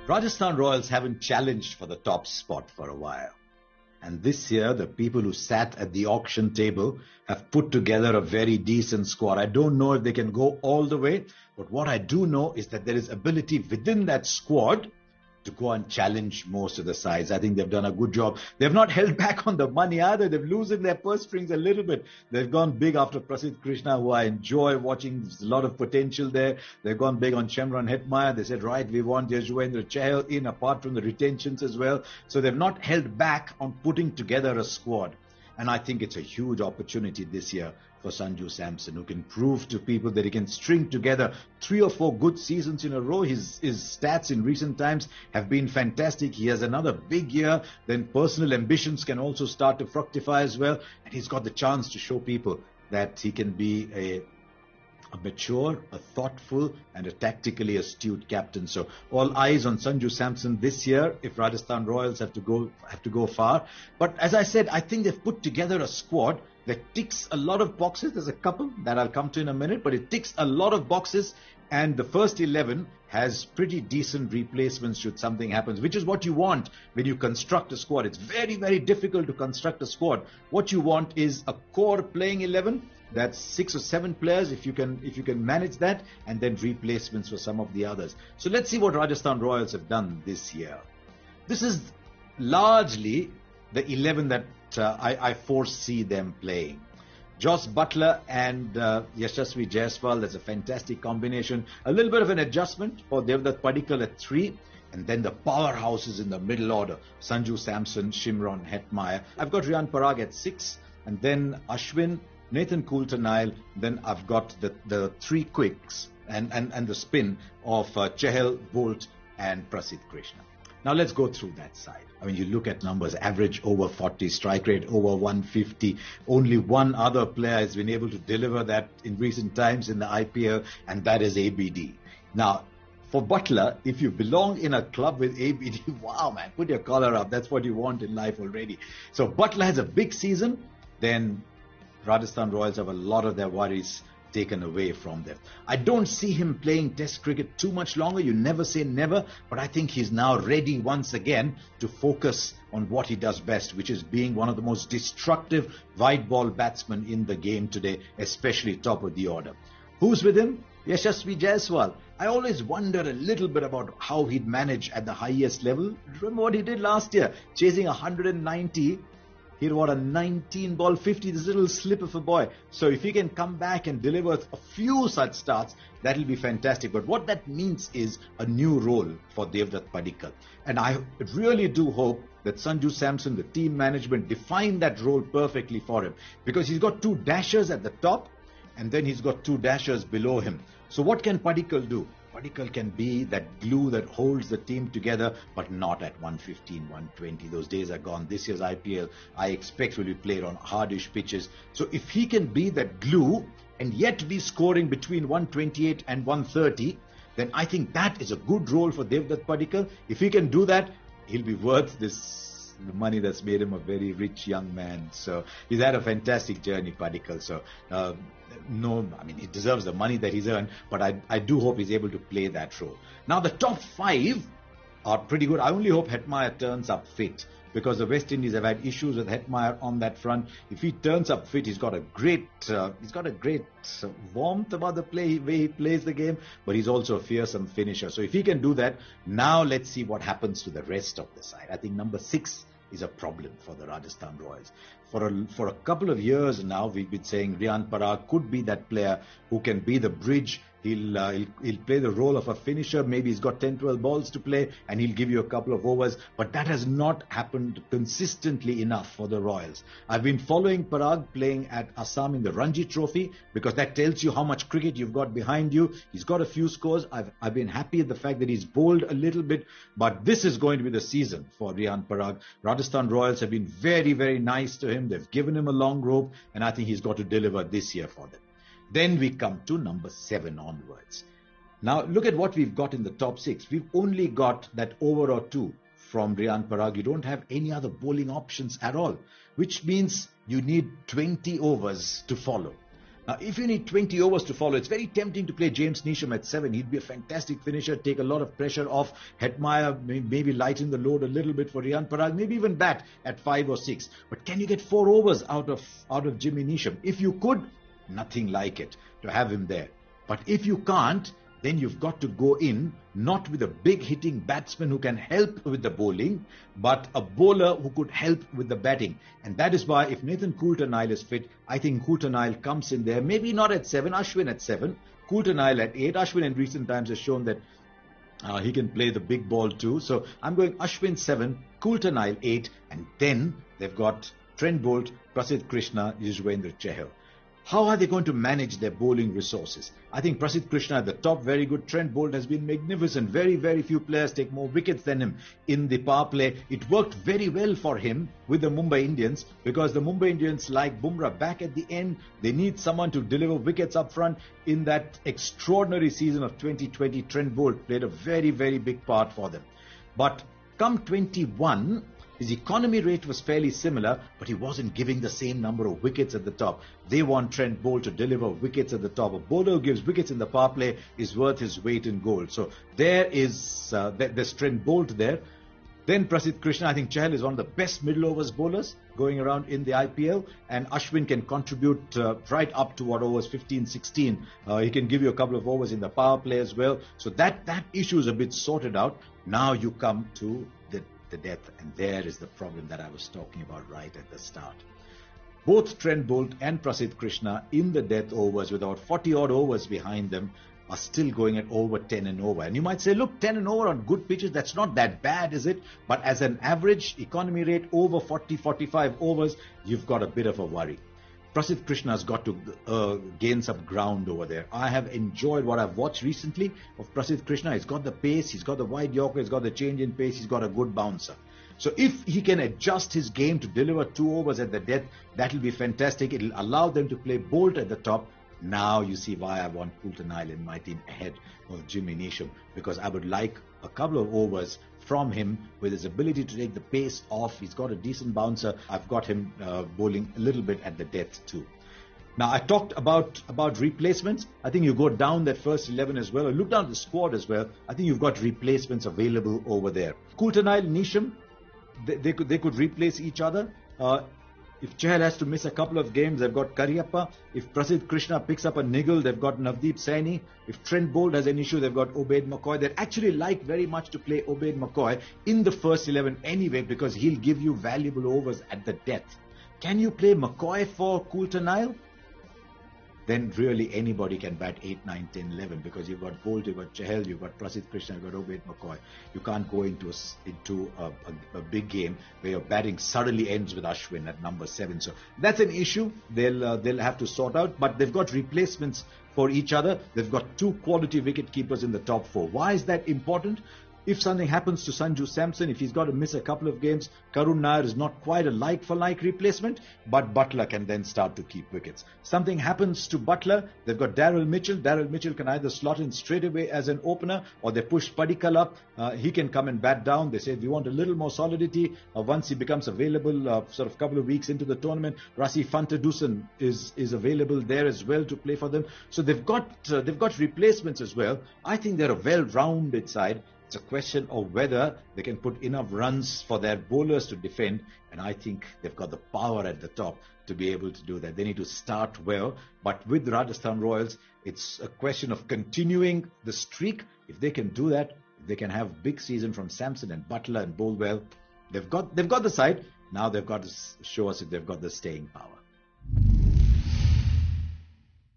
Rajasthan Royals haven't challenged for the top spot for a while. And this year, the people who sat at the auction table have put together a very decent squad. I don't know if they can go all the way, but what I do know is that there is ability within that squad to go and challenge most of the sides. I think they've done a good job. They've not held back on the money either. They've loosened their purse strings a little bit. They've gone big after Prasidh Krishna, who I enjoy watching. There's a lot of potential there. They've gone big on Shimron Hetmeyer. They said, right, we want Yuzvendra Chahal in, apart from the retentions as well. So they've not held back on putting together a squad. And I think it's a huge opportunity this year for Sanju Samson, who can prove to people that he can string together 3 or 4 good seasons in a row. His stats in recent times have been fantastic. He has another big year. Then personal ambitions can also start to fructify as well. And he's got the chance to show people that he can be a mature, a thoughtful, and a tactically astute captain. So all eyes on Sanju Samson this year if Rajasthan Royals have to go far. But as I said, I think they've put together a squad that ticks a lot of boxes. There's a couple that I'll come to in a minute, but it ticks a lot of boxes. And the first 11 has pretty decent replacements should something happen, which is what you want when you construct a squad. It's very, very difficult to construct a squad. What you want is a core playing 11. That's 6 or 7 players if you can manage that, and then replacements for some of the others. So let's see what Rajasthan Royals have done this year. This is largely the 11 that I foresee them playing. Joss Butler and Yashasvi Jaiswal, that's a fantastic combination. A little bit of an adjustment for Devdutt Padikkal at 3. And then the powerhouses in the middle order, Sanju Samson, Shimron Hetmeyer. I've got Riyan Parag at 6, and then Ashwin, Nathan Coulter-Nile. Then I've got the 3 quicks and the spin of Chahal, Bolt and Prasidh Krishna. Now let's go through that side. I mean, you look at numbers, average over 40, strike rate over 150. Only one other player has been able to deliver that in recent times in the IPL, and that is ABD. Now, for Butler, if you belong in a club with ABD, wow, man, put your collar up. That's what you want in life already. So Butler has a big season, then Rajasthan Royals have a lot of their worries taken away from them. I don't see him playing Test cricket too much longer. You never say never, but I think he's now ready once again to focus on what he does best, which is being one of the most destructive wide ball batsmen in the game today, especially top of the order. Who's with him? Yashasvi Jaiswal. I always wonder a little bit about how he'd manage at the highest level. Remember what he did last year, chasing 190. He had a 19-ball 50, this little slip of a boy. So if he can come back and deliver a few such starts, that'll be fantastic. But what that means is a new role for Devdutt Padikkal. And I really do hope that Sanju Samson, the team management, define that role perfectly for him. Because he's got 2 dashers at the top, and then he's got 2 dashers below him. So what can Padikkal do? Padikkal can be that glue that holds the team together, but not at 115, 120. Those days are gone. This year's IPL, I expect, will be played on hardish pitches. So if he can be that glue and yet be scoring between 128 and 130, then I think that is a good role for Devdutt Padikkal. If he can do that, he'll be worth the money that's made him a very rich young man. So he's had a fantastic journey, Padikkal. So he deserves the money that he's earned, but I do hope he's able to play that role. Now the top 5 are pretty good. I only hope Hetmeyer turns up fit, because the West Indies have had issues with Hetmeyer on that front. If he turns up fit, he's got a great warmth about the way he plays the game, but he's also a fearsome finisher. So if he can do that, now let's see what happens to the rest of the side. I think number 6 is a problem for the Rajasthan Royals. For a couple of years now, we've been saying Riyan Parag could be that player who can be the bridge. He'll play the role of a finisher. Maybe he's got 10, 12 balls to play and he'll give you a couple of overs. But that has not happened consistently enough for the Royals. I've been following Parag playing at Assam in the Ranji Trophy, because that tells you how much cricket you've got behind you. He's got a few scores. I've been happy at the fact that he's bowled a little bit. But this is going to be the season for Riyan Parag. Rajasthan Royals have been very, very nice to him. They've given him a long rope, and I think he's got to deliver this year for them. Then we come to number 7 onwards. Now look at what we've got in the top 6. We've only got that over or 2 from Riyan Parag. You don't have any other bowling options at all, which means you need 20 overs to follow. Now, if you need 20 overs to follow, it's very tempting to play James Neesham at 7. He'd be a fantastic finisher, take a lot of pressure off Hetmeyer, maybe lighten the load a little bit for Riyan Parag, maybe even bat at 5 or 6. But can you get 4 overs out of Jimmy Neesham? If you could, nothing like it to have him there. But if you can't, then you've got to go in not with a big hitting batsman who can help with the bowling, but a bowler who could help with the batting. And that is why if Nathan Coulter-Nile is fit, I think Coulter-Nile comes in there, maybe not at 7, Ashwin at 7, Coulter-Nile at 8. Ashwin in recent times has shown that he can play the big ball too. So I'm going Ashwin 7, Coulter-Nile 8, and then they've got Trent Bolt, Prasidh Krishna, Yuzvendra Chahal. How are they going to manage their bowling resources? I think Prasidh Krishna at the top, very good. Trent Bolt has been magnificent. Very, very few players take more wickets than him in the power play. It worked very well for him with the Mumbai Indians because the Mumbai Indians like Bumrah back at the end. They need someone to deliver wickets up front. In that extraordinary season of 2020, Trent Bolt played a very, very big part for them. But come 21, his economy rate was fairly similar, but he wasn't giving the same number of wickets at the top. They want Trent Bolt to deliver wickets at the top. A bowler who gives wickets in the power play is worth his weight in gold. So there's Trent Bolt there. Then Prasidh Krishna, I think Chahal is one of the best middle overs bowlers going around in the IPL, and Ashwin can contribute right up to overs 15, 16. He can give you a couple of overs in the power play as well. So that issue is a bit sorted out. Now you come to the depth, and there is the problem that I was talking about right at the start. Both Trent Bolt and Prasidh Krishna in the death overs with about 40 odd overs behind them are still going at over 10 and over. And you might say, look, 10 and over on good pitches, that's not that bad, is it? But as an average economy rate over 40, 45 overs, you've got a bit of a worry. Prasidh Krishna has got to gain some ground over there. I have enjoyed what I've watched recently of Prasidh Krishna. He's got the pace, he's got the wide yorker, he's got the change in pace, he's got a good bouncer. So if he can adjust his game to deliver 2 overs at the death, that will be fantastic. It will allow them to play Bolt at the top. Now you see why I want Coulter-Nile in my team ahead of Jimmy Neesham, because I would like a couple of overs from him with his ability to take the pace off. He's got a decent bouncer. I've got him bowling a little bit at the death too. Now I talked about replacements. I think you go down that first 11 as well, or look down the squad as well. I think you've got replacements available over there. Coulter-Nile, Neesham, they could replace each other. If Chahal has to miss a couple of games, they've got Karyappa. If Prasidh Krishna picks up a niggle, they've got Navdeep Saini. If Trent Bolt has an issue, they've got Obaid McCoy. They'd actually like very much to play Obaid McCoy in the first 11 anyway, because he'll give you valuable overs at the death. Can you play McCoy for Coulter-Nile? Then really anybody can bat 8, 9, 10, 11, because you've got Bolt, you've got Chahal, you've got Prasidh Krishna, you've got Obaid McCoy. You can't go into a big game where your batting suddenly ends with Ashwin at number 7. So that's an issue they'll have to sort out, but they've got replacements for each other. They've got 2 quality wicket keepers in the top 4. Why is that important? If something happens to Sanju Samson, if he's got to miss a couple of games, Karun Nair is not quite a like-for-like replacement, but Buttler can then start to keep wickets. Something happens to Buttler, they've got Daryl Mitchell. Daryl Mitchell can either slot in straight away as an opener, or they push Padikkal up. He can come and bat down. They say, we want a little more solidity. Once he becomes available, sort of a couple of weeks into the tournament, Rassi Fantadusen is available there as well to play for them. So they've got replacements as well. I think they're a well-rounded side. It's a question of whether they can put enough runs for their bowlers to defend, and I think they've got the power at the top to be able to do that. They need to start well, but with Rajasthan Royals, it's a question of continuing the streak. If they can do that, they can have big season from Samson and Buttler and bowl well. They've got the side. Now they've got to show us if they've got the staying power.